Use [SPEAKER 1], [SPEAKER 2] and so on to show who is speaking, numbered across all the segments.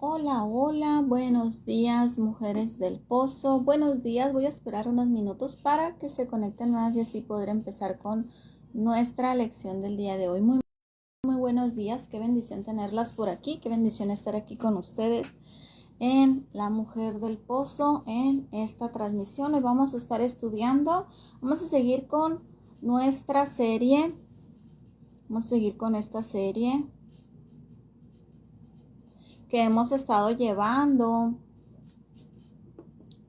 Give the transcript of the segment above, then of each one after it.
[SPEAKER 1] Hola, hola, buenos días, mujeres del pozo. Buenos días, voy a esperar unos minutos para que se conecten más y así podré empezar con nuestra lección del día de hoy. Muy buenos días, qué bendición tenerlas por aquí, qué bendición estar aquí con ustedes en La Mujer del Pozo en esta transmisión. Hoy vamos a estar estudiando, vamos a seguir con nuestra serie, vamos a seguir con esta serie que hemos estado llevando,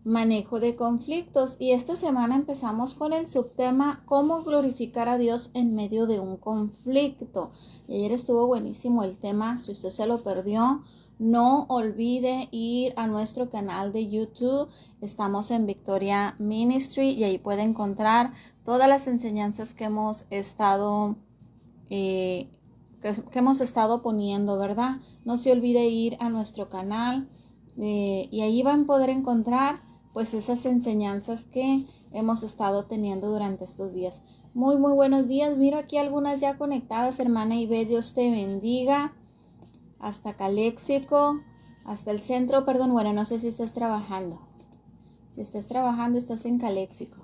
[SPEAKER 1] manejo de conflictos, y esta semana empezamos con el subtema cómo glorificar a Dios en medio de un conflicto. Y ayer estuvo buenísimo el tema. Si usted se lo perdió, no olvide ir a nuestro canal de YouTube. Estamos en Victoria Ministry y ahí puede encontrar todas las enseñanzas que hemos estado poniendo, ¿verdad? No se olvide ir a nuestro canal y ahí van a poder encontrar pues esas enseñanzas que hemos estado teniendo durante estos días. Muy buenos días. Miro aquí algunas ya conectadas. Hermana Ibe, Dios te bendiga. Hasta Caléxico, hasta el centro, perdón. Bueno, no sé si estás trabajando. Si estás trabajando, estás en Caléxico.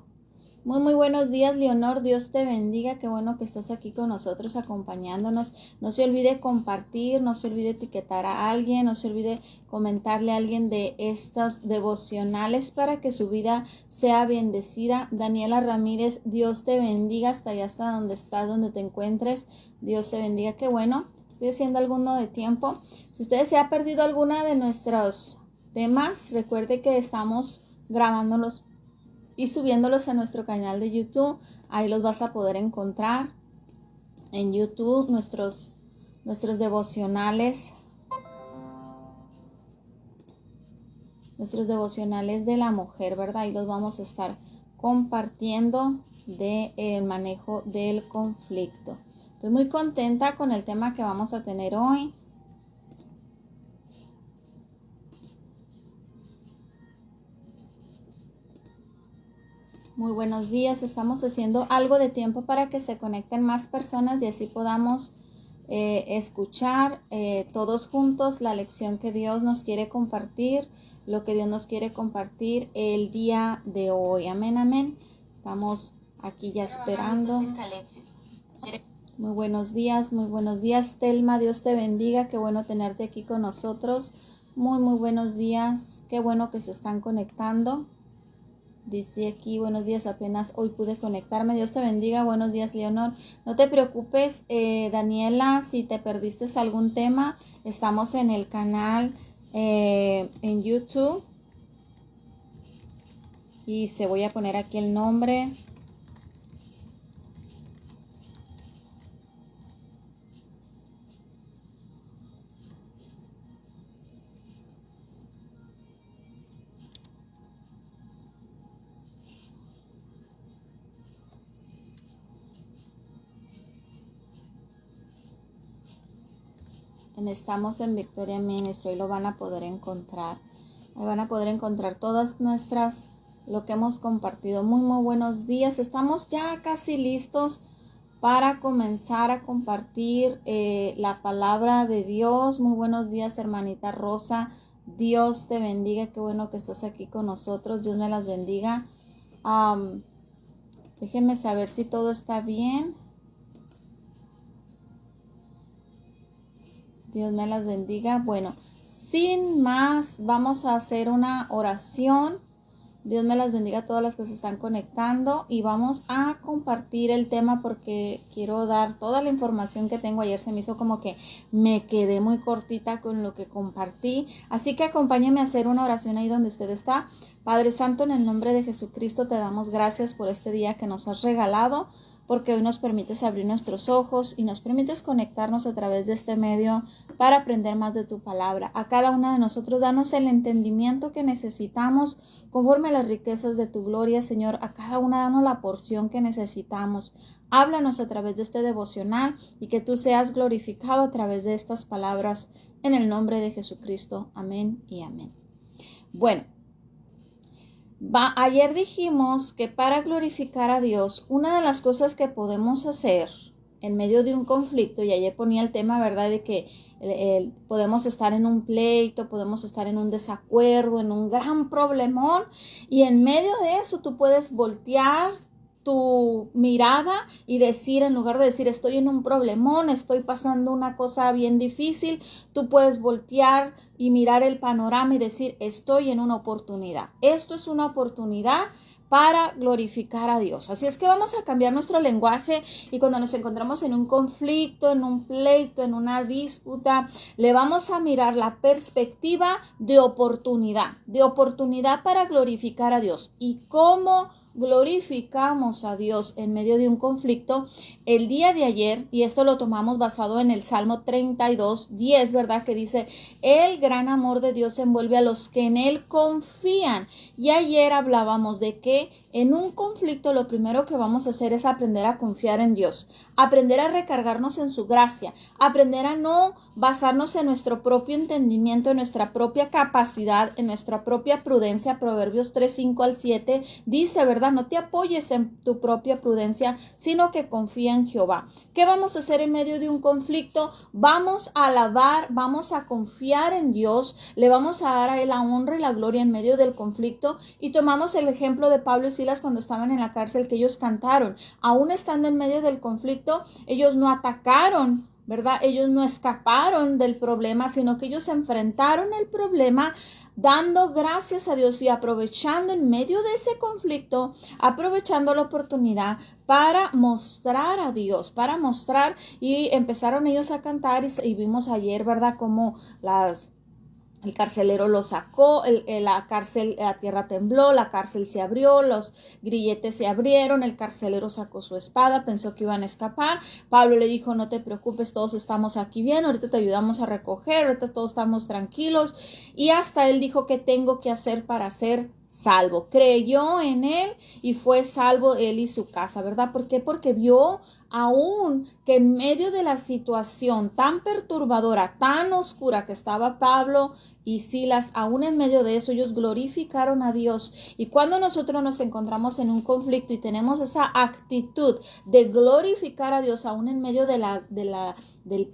[SPEAKER 1] Muy buenos días, Leonor, Dios te bendiga, qué bueno que estás aquí con nosotros acompañándonos. No se olvide compartir, no se olvide etiquetar a alguien, no se olvide comentarle a alguien de estos devocionales para que su vida sea bendecida. Daniela Ramírez, Dios te bendiga, hasta allá, hasta donde estás, donde te encuentres, Dios te bendiga, qué bueno. Estoy haciendo alguno de tiempo. Si usted se ha perdido alguna de nuestros temas, recuerde que estamos grabándolos y subiéndolos a nuestro canal de YouTube. Ahí los vas a poder encontrar en YouTube, nuestros devocionales, de la mujer, ¿verdad? Ahí los vamos a estar compartiendo del manejo del conflicto. Estoy muy contenta con el tema que vamos a tener hoy. Muy buenos días, estamos haciendo algo de tiempo para que se conecten más personas y así podamos escuchar todos juntos la lección que Dios nos quiere compartir, lo que Dios nos quiere compartir el día de hoy. Amén, amén. Estamos aquí ya esperando. Muy buenos días, Telma, Dios te bendiga, qué bueno tenerte aquí con nosotros. Muy buenos días, qué bueno que se están conectando. Dice aquí, buenos días, apenas hoy pude conectarme. Dios te bendiga. Buenos días, Leonor. No te preocupes, Daniela, si te perdiste algún tema, estamos en el canal en YouTube. Y se voy a poner aquí el nombre. Estamos en Victoria Ministry, lo van a poder encontrar. Ahí van a poder encontrar todas nuestras, lo que hemos compartido. Muy buenos días. Estamos ya casi listos para comenzar a compartir la palabra de Dios. Muy buenos días, hermanita Rosa. Dios te bendiga. Qué bueno que estás aquí con nosotros. Dios me las bendiga. Déjenme saber si todo está bien. Dios me las bendiga. Bueno, sin más, vamos a hacer una oración. Dios me las bendiga a todas las que se están conectando y vamos a compartir el tema porque quiero dar toda la información que tengo. Ayer se me hizo como que me quedé muy cortita con lo que compartí, así que acompáñenme a hacer una oración ahí donde usted está. Padre Santo, en el nombre de Jesucristo te damos gracias por este día que nos has regalado, porque hoy nos permites abrir nuestros ojos y nos permites conectarnos a través de este medio para aprender más de tu palabra. A cada una de nosotros danos el entendimiento que necesitamos conforme a las riquezas de tu gloria, Señor. A cada una danos la porción que necesitamos. Háblanos a través de este devocional y que tú seas glorificado a través de estas palabras en el nombre de Jesucristo. Amén y amén. Bueno, ayer dijimos que para glorificar a Dios, una de las cosas que podemos hacer en medio de un conflicto, y ayer ponía el tema, ¿verdad?, de que podemos estar en un pleito, podemos estar en un desacuerdo, en un gran problemón, y en medio de eso tú puedes voltear tu mirada y decir, en lugar de decir estoy en un problemón, estoy pasando una cosa bien difícil, tú puedes voltear y mirar el panorama y decir estoy en una oportunidad. Esto es una oportunidad para glorificar a Dios. Así es que vamos a cambiar nuestro lenguaje, y cuando nos encontramos en un conflicto, en un pleito, en una disputa, le vamos a mirar la perspectiva de oportunidad para glorificar a Dios. ¿Y cómo glorificamos a Dios en medio de un conflicto? El día de ayer, y esto lo tomamos basado en el Salmo 32:10, ¿verdad?, que dice, el gran amor de Dios envuelve a los que en Él confían. Y ayer hablábamos de que en un conflicto lo primero que vamos a hacer es aprender a confiar en Dios, aprender a recargarnos en su gracia, aprender a no basarnos en nuestro propio entendimiento, en nuestra propia capacidad, en nuestra propia prudencia. Proverbios 3:5-7 dice, ¿verdad? No te apoyes en tu propia prudencia, sino que confía en Jehová. ¿Qué vamos a hacer en medio de un conflicto? Vamos a alabar, vamos a confiar en Dios, le vamos a dar a Él la honra y la gloria en medio del conflicto. Y tomamos el ejemplo de Pablo y Silas cuando estaban en la cárcel, que ellos cantaron, aún estando en medio del conflicto, ellos no atacaron, ¿verdad? Ellos no escaparon del problema, sino que ellos enfrentaron el problema dando gracias a Dios y aprovechando en medio de ese conflicto, aprovechando la oportunidad para mostrar a Dios, para mostrar, y empezaron ellos a cantar, y vimos ayer, ¿verdad?, cómo el carcelero lo sacó, la tierra tembló, la cárcel se abrió, los grilletes se abrieron, el carcelero sacó su espada, pensó que iban a escapar. Pablo le dijo, no te preocupes, todos estamos aquí bien, ahorita te ayudamos a recoger, ahorita todos estamos tranquilos. Y hasta él dijo, ¿qué tengo que hacer para ser salvo? Creyó en Él y fue salvo él y su casa, ¿verdad? ¿Por qué? Porque vio aún que en medio de la situación tan perturbadora, tan oscura que estaba Pablo y Silas, aún en medio de eso ellos glorificaron a Dios. Y cuando nosotros nos encontramos en un conflicto y tenemos esa actitud de glorificar a Dios aún en medio del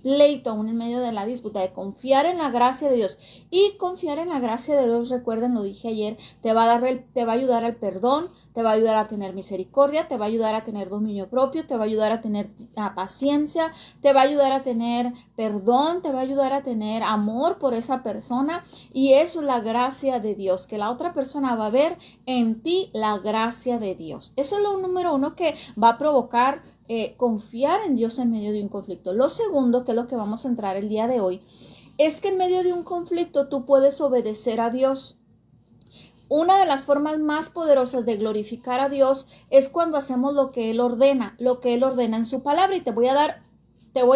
[SPEAKER 1] pleito, aún en medio de la disputa, de confiar en la gracia de Dios, y confiar en la gracia de Dios, recuerden, lo dije ayer, te va a ayudar al perdón, te va a ayudar a tener misericordia, te va a ayudar a tener dominio propio, te va a ayudar a tener paciencia, te va a ayudar a tener perdón, te va a ayudar a tener amor por esa persona. Y eso es la gracia de Dios, que la otra persona va a ver en ti la gracia de Dios. Eso es lo número uno que va a provocar confiar en Dios en medio de un conflicto. Lo segundo, que es lo que vamos a entrar el día de hoy, es que en medio de un conflicto tú puedes obedecer a Dios. Una de las formas más poderosas de glorificar a Dios es cuando hacemos lo que Él ordena en su palabra. Y te voy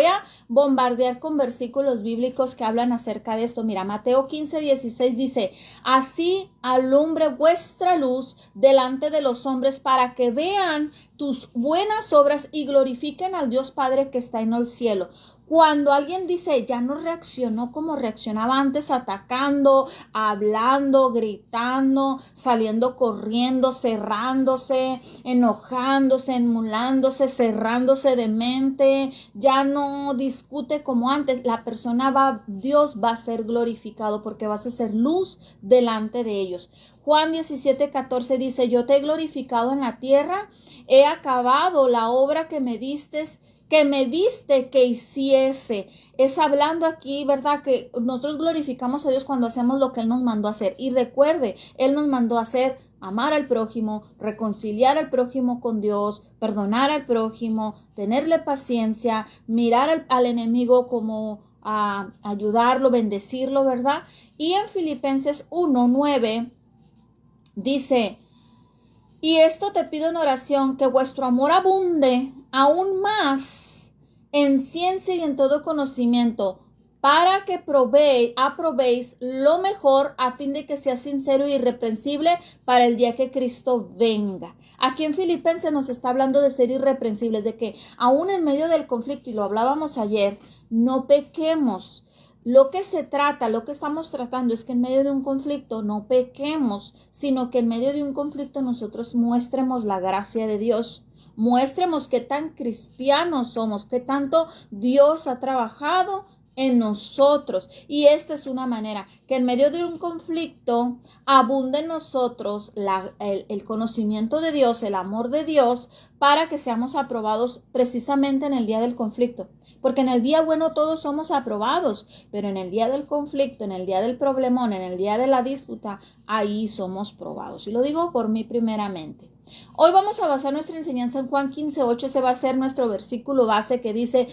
[SPEAKER 1] a bombardear con versículos bíblicos que hablan acerca de esto. Mira, Mateo 15:16 dice, así alumbre vuestra luz delante de los hombres, para que vean tus buenas obras y glorifiquen al Dios Padre que está en el cielo. Cuando alguien dice, ya no reaccionó como reaccionaba antes, atacando, hablando, gritando, saliendo corriendo, cerrándose, enojándose, emulándose, cerrándose de mente, ya no discute como antes, Dios va a ser glorificado porque vas a ser luz delante de ellos. Juan 17:14 dice, yo te he glorificado en la tierra, he acabado la obra que me diste que hiciese. Es hablando aquí, ¿verdad?, que nosotros glorificamos a Dios cuando hacemos lo que Él nos mandó a hacer. Y recuerde, Él nos mandó a hacer, amar al prójimo, reconciliar al prójimo con Dios, perdonar al prójimo, tenerle paciencia, mirar al enemigo como a ayudarlo, bendecirlo, ¿verdad? Y en Filipenses 1:9 dice, y esto te pido en oración, que vuestro amor abunde aún más en ciencia y en todo conocimiento, para que aprobéis lo mejor, a fin de que sea sincero e irreprensible para el día que Cristo venga. Aquí en Filipenses nos está hablando de ser irreprensibles, de que aún en medio del conflicto, y lo hablábamos ayer, no pequemos. Lo que estamos tratando es que en medio de un conflicto no pequemos, sino que en medio de un conflicto nosotros muestremos la gracia de Dios, muéstremos qué tan cristianos somos, qué tanto Dios ha trabajado en nosotros. Y esta es una manera que en medio de un conflicto abunde en nosotros el conocimiento de Dios, el amor de Dios, para que seamos aprobados precisamente en el día del conflicto. Porque en el día bueno todos somos aprobados, pero en el día del conflicto, en el día del problemón, en el día de la disputa, ahí somos probados. Y lo digo por mí primeramente. Hoy vamos a basar nuestra enseñanza en Juan 15:8. Ese va a ser nuestro versículo base que dice: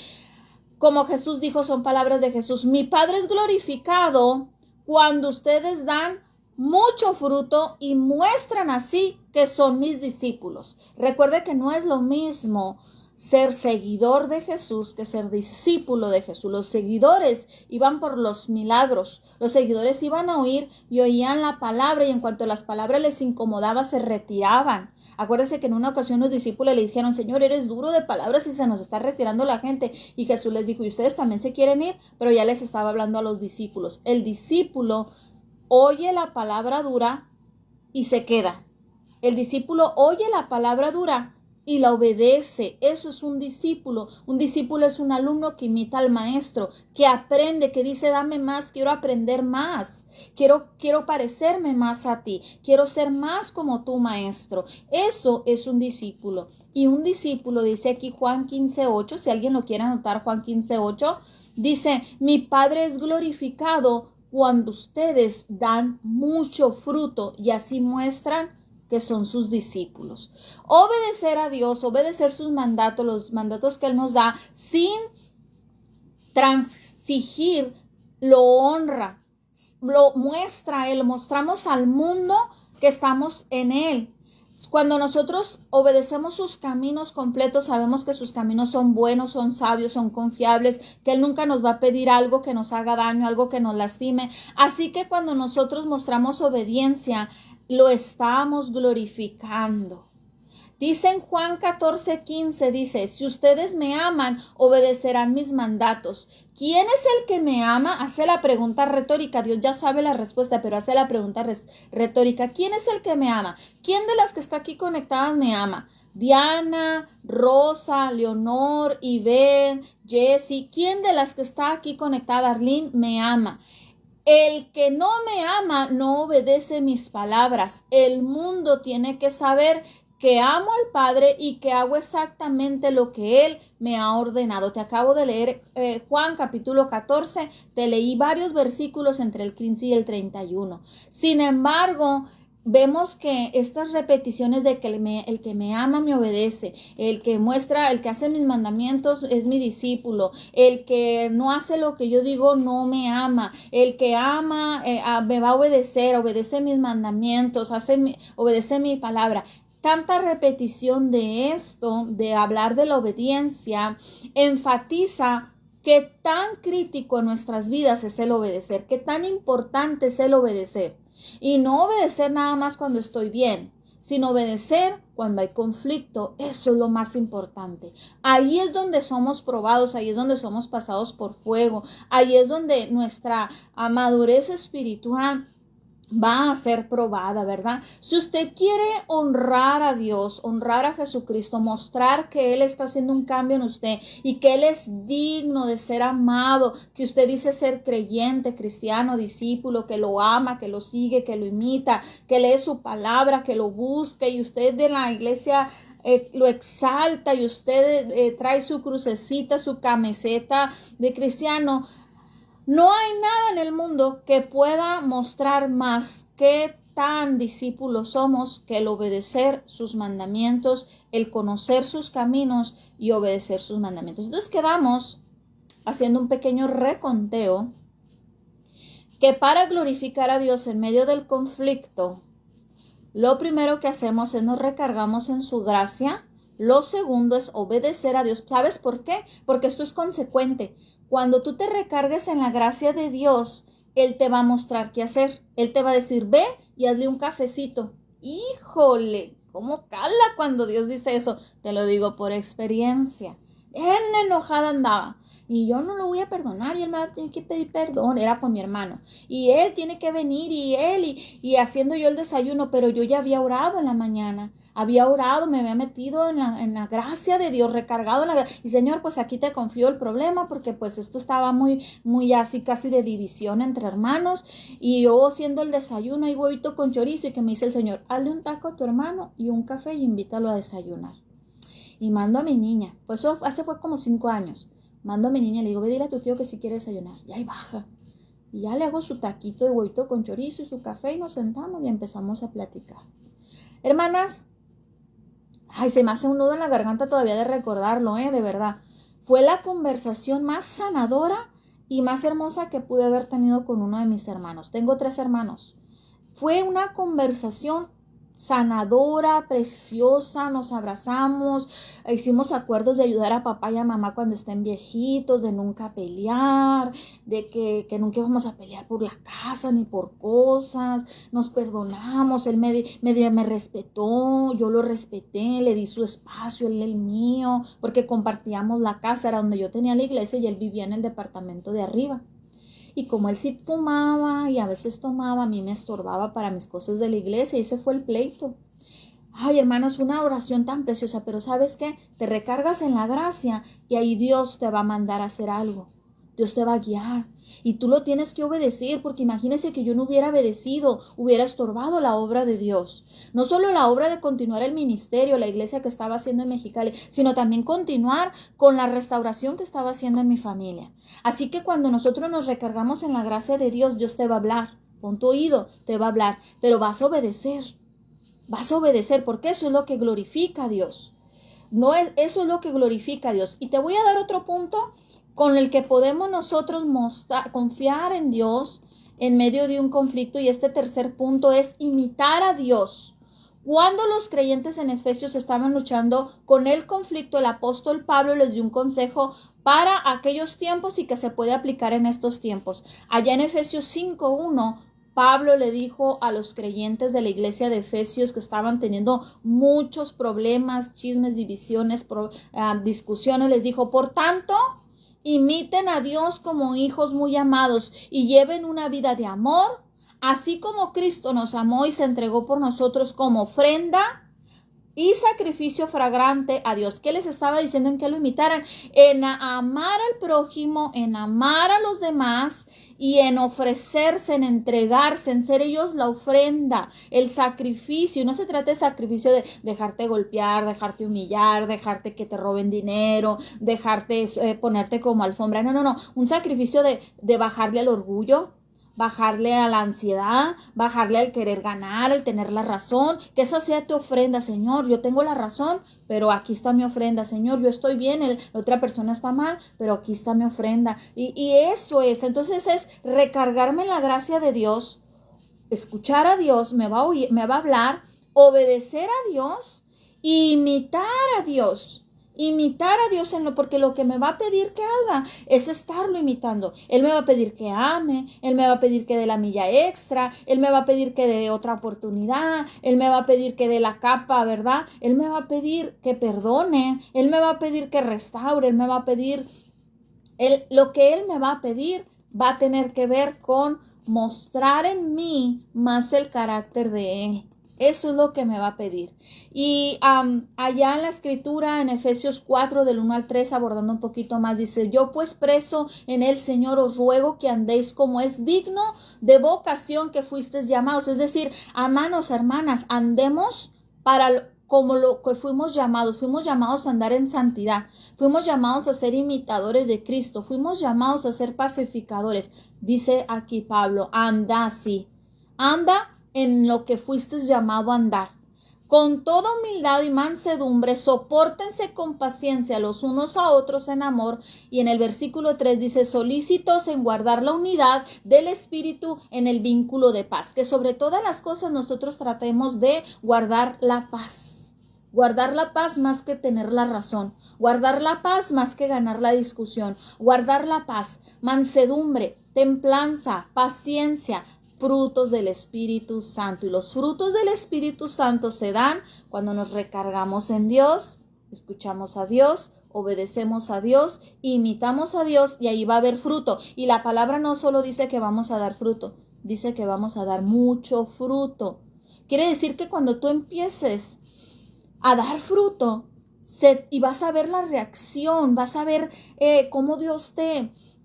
[SPEAKER 1] como Jesús dijo, son palabras de Jesús: mi Padre es glorificado cuando ustedes dan mucho fruto y muestran así que son mis discípulos. Recuerde que no es lo mismo ser seguidor de Jesús que ser discípulo de Jesús. Los seguidores iban por los milagros. Los seguidores iban a oír y oían la palabra, y en cuanto las palabras les incomodaba, se retiraban. Acuérdense que en una ocasión los discípulos le dijeron: Señor, eres duro de palabras y se nos está retirando la gente. Y Jesús les dijo: ¿y ustedes también se quieren ir? Pero ya les estaba hablando a los discípulos. El discípulo oye la palabra dura y se queda. El discípulo oye la palabra dura y la obedece. Eso es un discípulo. Un discípulo es un alumno que imita al maestro, que aprende, que dice: dame más, quiero aprender más, quiero parecerme más a ti, quiero ser más como tu maestro. Eso es un discípulo. Y un discípulo, dice aquí Juan 15:8, si alguien lo quiere anotar, Juan 15:8, dice: mi Padre es glorificado cuando ustedes dan mucho fruto y así muestran que son sus discípulos. Obedecer a Dios, obedecer sus mandatos, los mandatos que Él nos da, sin transigir, lo honra, lo muestra a Él, mostramos al mundo que estamos en Él. Cuando nosotros obedecemos sus caminos completos, sabemos que sus caminos son buenos, son sabios, son confiables, que Él nunca nos va a pedir algo que nos haga daño, algo que nos lastime. Así que cuando nosotros mostramos obediencia, lo estamos glorificando. Dice en Juan 14:15, dice: si ustedes me aman, obedecerán mis mandatos. ¿Quién es el que me ama? Hace la pregunta retórica. Dios ya sabe la respuesta, pero hace la pregunta retórica. ¿Quién es el que me ama? ¿Quién de las que está aquí conectadas me ama? Diana, Rosa, Leonor, Ivette, Jessie. ¿Quién de las que está aquí conectada, Arlene, me ama? El que no me ama no obedece mis palabras. El mundo tiene que saber que amo al Padre y que hago exactamente lo que Él me ha ordenado. Te acabo de leer Juan capítulo 14, te leí varios versículos entre el 15 y el 31. Sin embargo, vemos que estas repeticiones de que el que me ama me obedece, el que muestra, el que hace mis mandamientos es mi discípulo, el que no hace lo que yo digo no me ama, el que ama me va a obedecer, obedece mis mandamientos, obedece mi palabra. Tanta repetición de esto, de hablar de la obediencia, enfatiza qué tan crítico en nuestras vidas es el obedecer, qué tan importante es el obedecer. Y no obedecer nada más cuando estoy bien, sino obedecer cuando hay conflicto. Eso es lo más importante. Ahí es donde somos probados, ahí es donde somos pasados por fuego, ahí es donde nuestra madurez espiritual va a ser probada, ¿verdad? Si usted quiere honrar a Dios, honrar a Jesucristo, mostrar que Él está haciendo un cambio en usted y que Él es digno de ser amado, que usted dice ser creyente, cristiano, discípulo, que lo ama, que lo sigue, que lo imita, que lee su palabra, que lo busque, y usted de la iglesia lo exalta, y usted trae su crucecita, su camiseta de cristiano. No hay nada en el mundo que pueda mostrar más qué tan discípulos somos que el obedecer sus mandamientos, el conocer sus caminos y obedecer sus mandamientos. Entonces quedamos haciendo un pequeño reconteo que para glorificar a Dios en medio del conflicto, lo primero que hacemos es nos recargamos en su gracia. Lo segundo es obedecer a Dios. ¿Sabes por qué? Porque esto es consecuente. Cuando tú te recargues en la gracia de Dios, Él te va a mostrar qué hacer. Él te va a decir: ve y hazle un cafecito. Híjole, ¿cómo cala cuando Dios dice eso? Te lo digo por experiencia. bien enojada andaba. Y yo no lo voy a perdonar, y él me va a tener que pedir perdón, era por mi hermano. Y él tiene que venir, y haciendo yo el desayuno, pero yo ya había orado en la mañana. Había orado, me había metido en la gracia de Dios, recargado en la gracia. Y Señor, pues aquí te confío el problema, porque pues esto estaba muy así, casi de división entre hermanos. Y yo haciendo el desayuno, y huevito con chorizo, y que me dice el Señor, hazle un taco a tu hermano y un café y invítalo a desayunar. Y mando a mi niña, pues eso fue como 5 años. Mando a mi niña, le digo, ve, dile a tu tío que si quiere desayunar. Y ahí baja. Y ya le hago su taquito de huevito con chorizo y su café, y nos sentamos y empezamos a platicar. Hermanas, ay, se me hace un nudo en la garganta todavía de recordarlo, de verdad. Fue la conversación más sanadora y más hermosa que pude haber tenido con uno de mis hermanos. Tengo 3 hermanos. Fue una conversación sanadora, preciosa, nos abrazamos, hicimos acuerdos de ayudar a papá y a mamá cuando estén viejitos, de nunca pelear, de que nunca íbamos a pelear por la casa ni por cosas, nos perdonamos, él me respetó, yo lo respeté, le di su espacio, él el mío, porque compartíamos la casa, era donde yo tenía la iglesia y él vivía en el departamento de arriba. Y como él sí fumaba y a veces tomaba, a mí me estorbaba para mis cosas de la iglesia, y ese fue el pleito. Ay, hermanos, una oración tan preciosa, pero ¿sabes qué? Te recargas en la gracia y ahí Dios te va a mandar a hacer algo. Dios te va a guiar y tú lo tienes que obedecer, porque imagínese que yo no hubiera obedecido, hubiera estorbado la obra de Dios. No solo la obra de continuar el ministerio, la iglesia que estaba haciendo en Mexicali, sino también continuar con la restauración que estaba haciendo en mi familia. Así que cuando nosotros nos recargamos en la gracia de Dios, Dios te va a hablar. Pon tu oído, te va a hablar, pero vas a obedecer. Vas a obedecer, porque eso es lo que glorifica a Dios. Eso es lo que glorifica a Dios. Y te voy a dar otro punto con el que podemos nosotros confiar en Dios en medio de un conflicto, y este tercer punto es imitar a Dios. Cuando los creyentes en Efesios estaban luchando con el conflicto, el apóstol Pablo les dio un consejo para aquellos tiempos y que se puede aplicar en estos tiempos. Allá en Efesios 5:1, Pablo le dijo a los creyentes de la iglesia de Efesios que estaban teniendo muchos problemas, chismes, divisiones, discusiones, les dijo, por tanto, imiten a Dios como hijos muy amados y lleven una vida de amor, así como Cristo nos amó y se entregó por nosotros como ofrenda y sacrificio fragrante a Dios. ¿Qué les estaba diciendo en que lo imitaran? En amar al prójimo, en amar a los demás y en ofrecerse, en entregarse, en ser ellos la ofrenda, el sacrificio. Y no se trata de sacrificio de dejarte golpear, dejarte humillar, dejarte que te roben dinero, dejarte ponerte como alfombra. No. Un sacrificio de bajarle al orgullo, bajarle a la ansiedad, bajarle al querer ganar, al tener la razón, que esa sea tu ofrenda. Señor, yo tengo la razón, pero aquí está mi ofrenda. Señor, yo estoy bien, la otra persona está mal, pero aquí está mi ofrenda. Y eso es, entonces es recargarme en la gracia de Dios, escuchar a Dios, me va a hablar, obedecer a Dios, imitar a Dios. Imitar a Dios porque lo que me va a pedir que haga es estarlo imitando. Él me va a pedir que ame, Él me va a pedir que dé la milla extra, Él me va a pedir que dé otra oportunidad, Él me va a pedir que dé la capa, ¿verdad? Él me va a pedir que perdone, Él me va a pedir que restaure, Él me va a pedir, lo que Él me va a pedir va a tener que ver con mostrar en mí más el carácter de Él. Eso es lo que me va a pedir. Y allá en la escritura, en Efesios 4, del 1 al 3, abordando un poquito más, dice, yo pues preso en el Señor os ruego que andéis como es digno de vocación que fuisteis llamados. Es decir, hermanos, hermanas, andemos como lo que fuimos llamados a andar en santidad, fuimos llamados a ser imitadores de Cristo, fuimos llamados a ser pacificadores. Dice aquí Pablo, anda así, anda en lo que fuiste llamado a andar. Con toda humildad y mansedumbre, sopórtense con paciencia los unos a otros en amor. Y en el versículo 3 dice, solícitos en guardar la unidad del espíritu en el vínculo de paz. Que sobre todas las cosas nosotros tratemos de guardar la paz. Guardar la paz más que tener la razón. Guardar la paz más que ganar la discusión. Guardar la paz, mansedumbre, templanza, paciencia, frutos del Espíritu Santo. Y los frutos del Espíritu Santo se dan cuando nos recargamos en Dios, escuchamos a Dios, obedecemos a Dios, imitamos a Dios y ahí va a haber fruto. Y la palabra no solo dice que vamos a dar fruto, dice que vamos a dar mucho fruto. Quiere decir que cuando tú empieces a dar fruto y vas a ver la reacción, vas a ver cómo Dios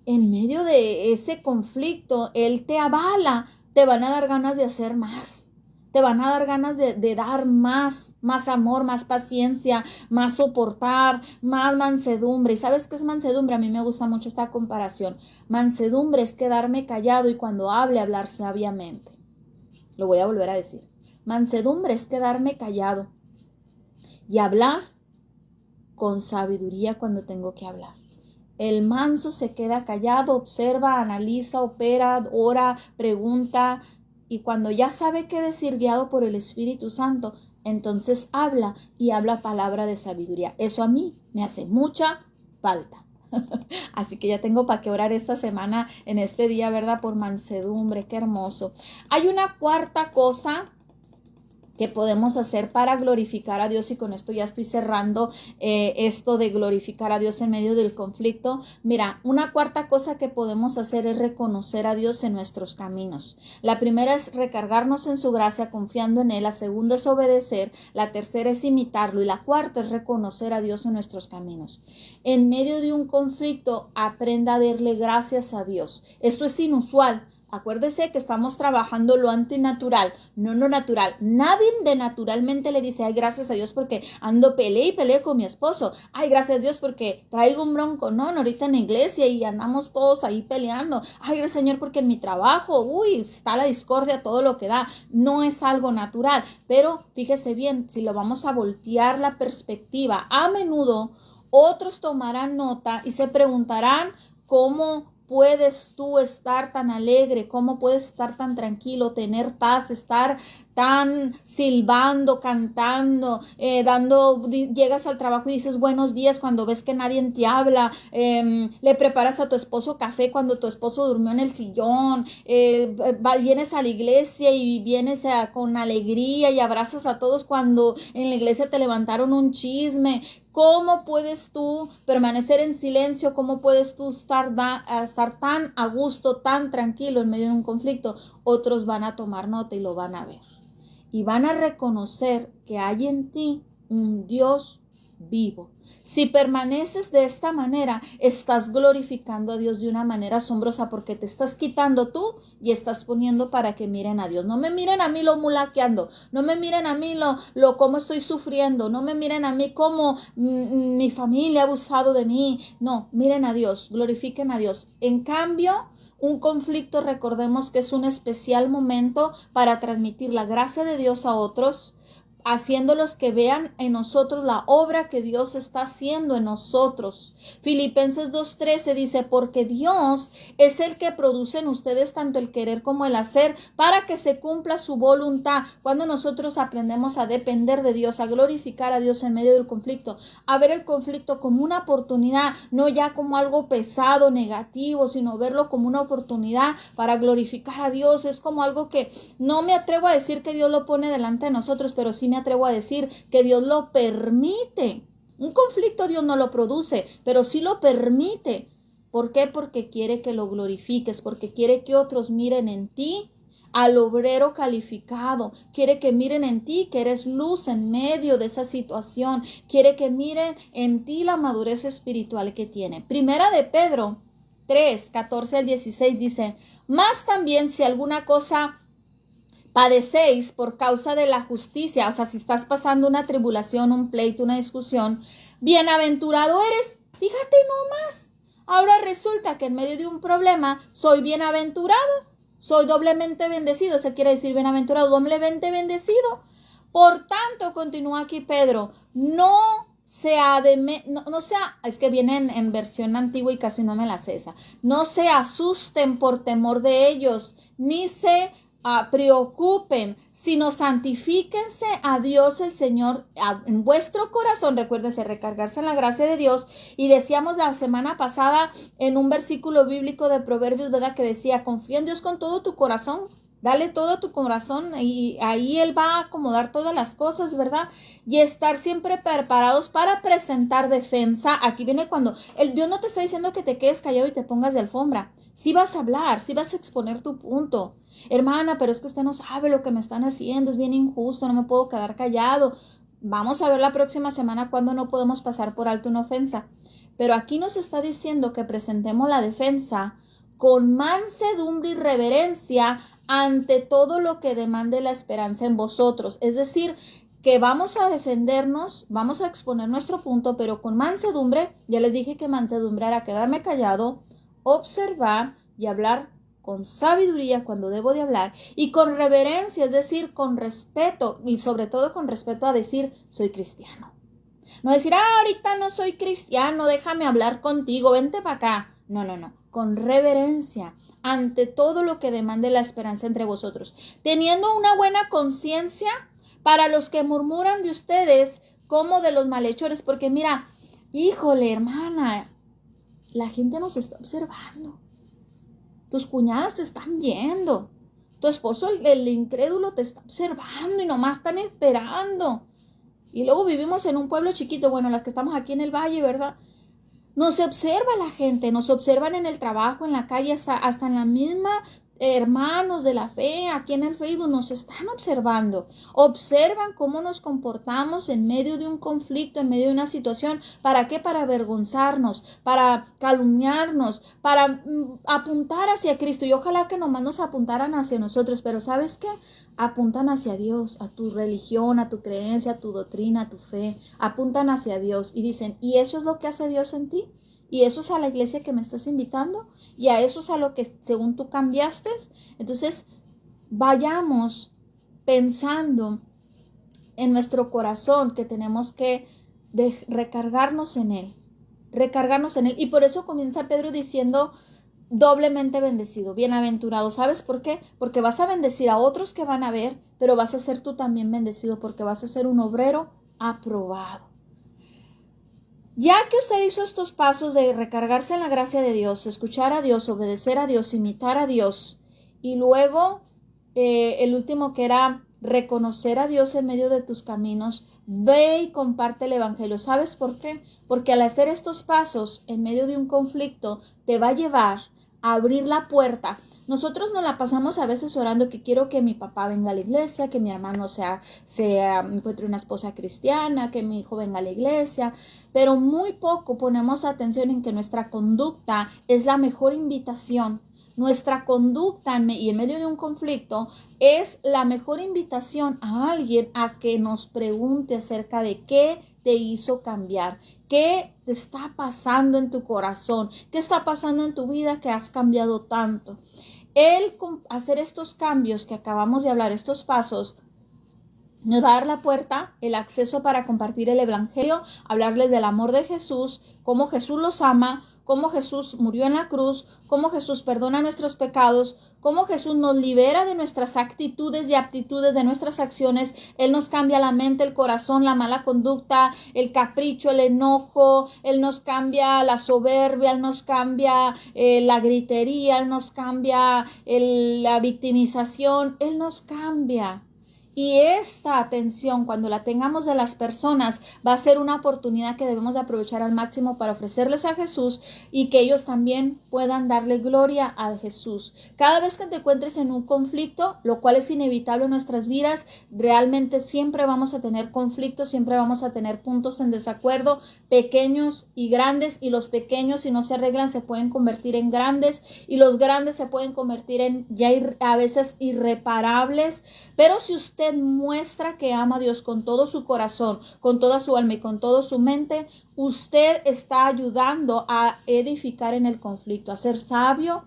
[SPEAKER 1] en medio de ese conflicto, Él te avala, te van a dar ganas de hacer más. Te van a dar ganas de dar más amor, más paciencia, más soportar, más mansedumbre. ¿Y sabes qué es mansedumbre? A mí me gusta mucho esta comparación. Mansedumbre es quedarme callado y cuando hable, hablar sabiamente. Lo voy a volver a decir. Mansedumbre es quedarme callado y hablar con sabiduría cuando tengo que hablar. El manso se queda callado, observa, analiza, opera, ora, pregunta, y cuando ya sabe qué decir guiado por el Espíritu Santo, entonces habla y habla palabra de sabiduría. Eso a mí me hace mucha falta. Así que ya tengo para qué orar esta semana, en este día, ¿verdad? Por mansedumbre, qué hermoso. Hay una cuarta cosa que podemos hacer para glorificar a Dios, y con esto ya estoy cerrando esto de glorificar a Dios en medio del conflicto. Mira, una cuarta cosa que podemos hacer es reconocer a Dios en nuestros caminos. La primera es recargarnos en su gracia confiando en Él, la segunda es obedecer, la tercera es imitarlo y la cuarta es reconocer a Dios en nuestros caminos. En medio de un conflicto, aprenda a darle gracias a Dios. Esto es inusual. Acuérdese que estamos trabajando lo antinatural, no lo natural. Nadie de naturalmente le dice, ay, gracias a Dios porque ando peleé con mi esposo. Ay, gracias a Dios porque traigo un bronco. No, ahorita en la iglesia y andamos todos ahí peleando. Ay, gracias Señor porque en mi trabajo, está la discordia, todo lo que da. No es algo natural, pero fíjese bien, si lo vamos a voltear la perspectiva, a menudo otros tomarán nota y se preguntarán cómo puedes tú estar tan alegre, cómo puedes estar tan tranquilo, tener paz, estar tan silbando, cantando, llegas al trabajo y dices buenos días cuando ves que nadie te habla, le preparas a tu esposo café cuando tu esposo durmió en el sillón, vienes a la iglesia y vienes con alegría y abrazas a todos cuando en la iglesia te levantaron un chisme. ¿Cómo puedes tú permanecer en silencio? ¿Cómo puedes tú estar tan a gusto, tan tranquilo en medio de un conflicto? Otros van a tomar nota y lo van a ver. Y van a reconocer que hay en ti un Dios vivo. Si permaneces de esta manera, estás glorificando a Dios de una manera asombrosa porque te estás quitando tú y estás poniendo para que miren a Dios. No me miren a mí lo mulaqueando, no me miren a mí lo cómo estoy sufriendo, no me miren a mí cómo mi familia ha abusado de mí. No, miren a Dios, glorifiquen a Dios. En cambio, un conflicto, recordemos que es un especial momento para transmitir la gracia de Dios a otros, haciéndolos que vean en nosotros la obra que Dios está haciendo en nosotros. Filipenses 2:13 dice, porque Dios es el que produce en ustedes tanto el querer como el hacer para que se cumpla su voluntad. Cuando nosotros aprendemos a depender de Dios, a glorificar a Dios en medio del conflicto, a ver el conflicto como una oportunidad, no ya como algo pesado, negativo, sino verlo como una oportunidad para glorificar a Dios. Es como algo que no me atrevo a decir que Dios lo pone delante de nosotros, pero sí me atrevo a decir que Dios lo permite. Un conflicto Dios no lo produce, pero sí lo permite. ¿Por qué? Porque quiere que lo glorifiques, porque quiere que otros miren en ti al obrero calificado, quiere que miren en ti que eres luz en medio de esa situación, quiere que miren en ti la madurez espiritual que tiene. Primera de Pedro 3:14-16 dice, más también si alguna cosa padecéis por causa de la justicia, o sea, si estás pasando una tribulación, un pleito, una discusión, bienaventurado eres. Fíjate nomás. Ahora resulta que en medio de un problema soy bienaventurado, soy doblemente bendecido. Eso quiere decir bienaventurado, doblemente bendecido. Por tanto, continúa aquí Pedro, es que viene en versión antigua y casi no me la sé esa. No se asusten por temor de ellos, ni se preocupen, sino santifíquense a Dios el Señor en vuestro corazón. Recuérdense recargarse en la gracia de Dios. Y decíamos la semana pasada en un versículo bíblico de Proverbios, ¿verdad? Que decía, confía en Dios con todo tu corazón Dale todo a tu corazón y ahí Él va a acomodar todas las cosas, ¿verdad? Y estar siempre preparados para presentar defensa. Aquí viene cuando Dios no te está diciendo que te quedes callado y te pongas de alfombra. Sí vas a hablar, sí vas a exponer tu punto. Hermana, pero es que usted no sabe lo que me están haciendo, es bien injusto, no me puedo quedar callado. Vamos a ver la próxima semana cuando no podemos pasar por alto una ofensa. Pero aquí nos está diciendo que presentemos la defensa con mansedumbre y reverencia ante todo lo que demande la esperanza en vosotros. Es decir, que vamos a defendernos, vamos a exponer nuestro punto, pero con mansedumbre. Ya les dije que mansedumbre era quedarme callado, observar y hablar con sabiduría cuando debo de hablar, y con reverencia, es decir, con respeto, y sobre todo con respeto a decir, soy cristiano. No decir, ahorita no soy cristiano, déjame hablar contigo, vente para acá. No, con reverencia ante todo lo que demande la esperanza entre vosotros, teniendo una buena conciencia para los que murmuran de ustedes como de los malhechores, porque mira, híjole, hermana, la gente nos está observando. Tus cuñadas te están viendo. Tu esposo, el incrédulo, te está observando y nomás están esperando. Y luego vivimos en un pueblo chiquito, bueno, las que estamos aquí en el valle, ¿verdad? Nos observa la gente, nos observan en el trabajo, en la calle, hasta en la misma hermanos de la fe, aquí en el Facebook, nos están observando. Observan cómo nos comportamos en medio de un conflicto, en medio de una situación. ¿Para qué? Para avergonzarnos, para calumniarnos, para apuntar hacia Cristo. Y ojalá que nomás nos apuntaran hacia nosotros, pero ¿sabes qué? Apuntan hacia Dios, a tu religión, a tu creencia, a tu doctrina, a tu fe. Apuntan hacia Dios y dicen, ¿y eso es lo que hace Dios en ti? ¿Y eso es a la iglesia que me estás invitando? ¿Y a eso es a lo que según tú cambiaste? Entonces, vayamos pensando en nuestro corazón que tenemos que recargarnos en Él. Recargarnos en Él. Y por eso comienza Pedro diciendo, doblemente bendecido, bienaventurado. ¿Sabes por qué? Porque vas a bendecir a otros que van a ver, pero vas a ser tú también bendecido porque vas a ser un obrero aprobado. Ya que usted hizo estos pasos de recargarse en la gracia de Dios, escuchar a Dios, obedecer a Dios, imitar a Dios, y luego el último que era reconocer a Dios en medio de tus caminos, ve y comparte el evangelio. ¿Sabes por qué? Porque al hacer estos pasos en medio de un conflicto te va a llevar a abrir la puerta. Nosotros nos la pasamos a veces orando que quiero que mi papá venga a la iglesia, que mi hermano encuentre una esposa cristiana, que mi hijo venga a la iglesia, pero muy poco ponemos atención en que nuestra conducta es la mejor invitación. Nuestra conducta y en medio de un conflicto es la mejor invitación a alguien a que nos pregunte acerca de qué te hizo cambiar, qué te está pasando en tu corazón, qué está pasando en tu vida que has cambiado tanto. El hacer estos cambios que acabamos de hablar, estos pasos, nos va a dar la puerta, el acceso para compartir el evangelio, hablarles del amor de Jesús, cómo Jesús los ama, cómo Jesús murió en la cruz, cómo Jesús perdona nuestros pecados, cómo Jesús nos libera de nuestras actitudes y aptitudes, de nuestras acciones. Él nos cambia la mente, el corazón, la mala conducta, el capricho, el enojo. Él nos cambia la soberbia, Él nos cambia la gritería, Él nos cambia la victimización. Él nos cambia. Y esta atención, cuando la tengamos de las personas, va a ser una oportunidad que debemos de aprovechar al máximo para ofrecerles a Jesús y que ellos también puedan darle gloria a Jesús. Cada vez que te encuentres en un conflicto, lo cual es inevitable en nuestras vidas, realmente siempre vamos a tener conflictos, siempre vamos a tener puntos en desacuerdo, pequeños y grandes, y los pequeños, si no se arreglan, se pueden convertir en grandes, y los grandes se pueden convertir en ya a veces irreparables. Pero si usted muestra que ama a Dios con todo su corazón, con toda su alma y con toda su mente, usted está ayudando a edificar en el conflicto, a ser sabio,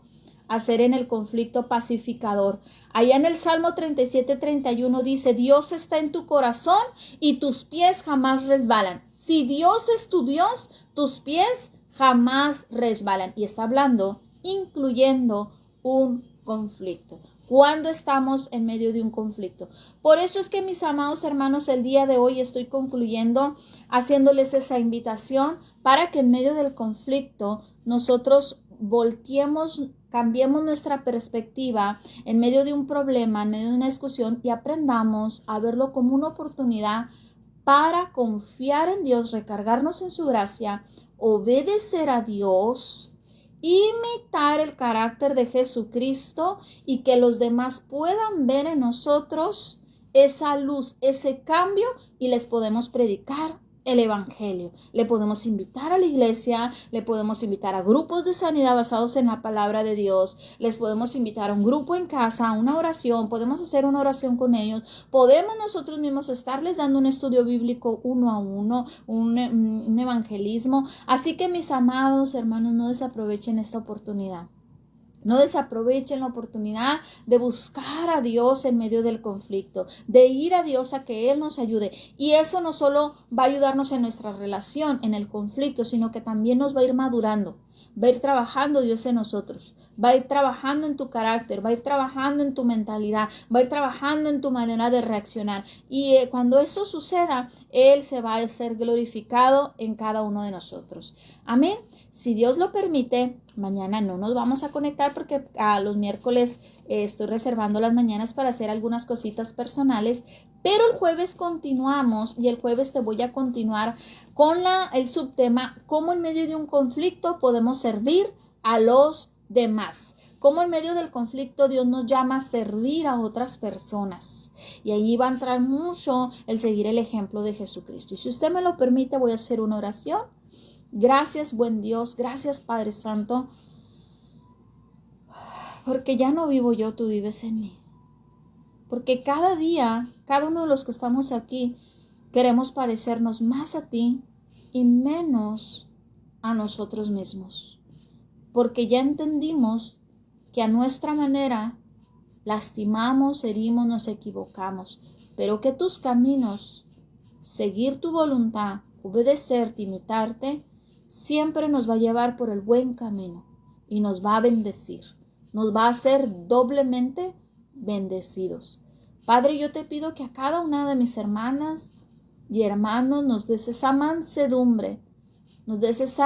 [SPEAKER 1] a ser en el conflicto pacificador. Allá en el Salmo 37:31 dice, Dios está en tu corazón y tus pies jamás resbalan. Si Dios es tu Dios, tus pies jamás resbalan. Y está hablando, incluyendo un conflicto. Cuando estamos en medio de un conflicto. Por eso es que, mis amados hermanos, el día de hoy estoy concluyendo haciéndoles esa invitación para que en medio del conflicto nosotros volteemos, cambiemos nuestra perspectiva en medio de un problema, en medio de una discusión y aprendamos a verlo como una oportunidad para confiar en Dios, recargarnos en su gracia, obedecer a Dios, imitar el carácter de Jesucristo y que los demás puedan ver en nosotros esa luz, ese cambio y les podemos predicar el evangelio. Le podemos invitar a la iglesia, le podemos invitar a grupos de sanidad basados en la palabra de Dios, les podemos invitar a un grupo en casa, a una oración, podemos hacer una oración con ellos, podemos nosotros mismos estarles dando un estudio bíblico uno a uno, un evangelismo. Así que mis amados hermanos, no desaprovechen esta oportunidad. No desaprovechen la oportunidad de buscar a Dios en medio del conflicto, de ir a Dios a que Él nos ayude. Y eso no solo va a ayudarnos en nuestra relación, en el conflicto, sino que también nos va a ir madurando. Va a ir trabajando Dios en nosotros, va a ir trabajando en tu carácter, va a ir trabajando en tu mentalidad, va a ir trabajando en tu manera de reaccionar. Y cuando esto suceda, Él se va a ser glorificado en cada uno de nosotros. Amén. Si Dios lo permite, mañana no nos vamos a conectar porque a los miércoles estoy reservando las mañanas para hacer algunas cositas personales. Pero el jueves continuamos y el jueves te voy a continuar con el subtema cómo en medio de un conflicto podemos servir a los demás. Cómo en medio del conflicto Dios nos llama a servir a otras personas. Y ahí va a entrar mucho el seguir el ejemplo de Jesucristo. Y si usted me lo permite, voy a hacer una oración. Gracias, buen Dios. Gracias, Padre Santo. Porque ya no vivo yo, tú vives en mí. Porque cada día, cada uno de los que estamos aquí, queremos parecernos más a ti y menos a nosotros mismos. Porque ya entendimos que a nuestra manera lastimamos, herimos, nos equivocamos. Pero que tus caminos, seguir tu voluntad, obedecerte, imitarte, siempre nos va a llevar por el buen camino y nos va a bendecir. Nos va a hacer doblemente bendecidos. Padre, yo te pido que a cada una de mis hermanas y hermanos nos des esa mansedumbre, nos des ese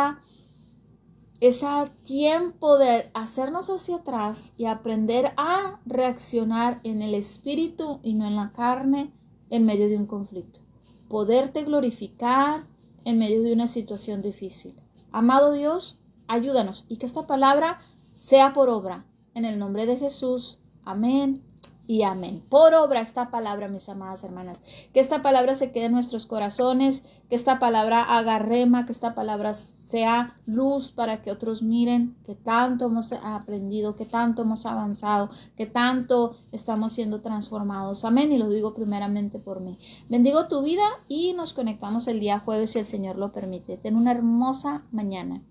[SPEAKER 1] tiempo de hacernos hacia atrás y aprender a reaccionar en el espíritu y no en la carne en medio de un conflicto. Poderte glorificar en medio de una situación difícil. Amado Dios, ayúdanos y que esta palabra sea por obra. En el nombre de Jesús. Amén y amén. Por obra esta palabra, mis amadas hermanas. Que esta palabra se quede en nuestros corazones. Que esta palabra haga rema. Que esta palabra sea luz para que otros miren que tanto hemos aprendido, que tanto hemos avanzado, que tanto estamos siendo transformados. Amén. Y lo digo primeramente por mí. Bendigo tu vida y nos conectamos el día jueves si el Señor lo permite. Ten una hermosa mañana.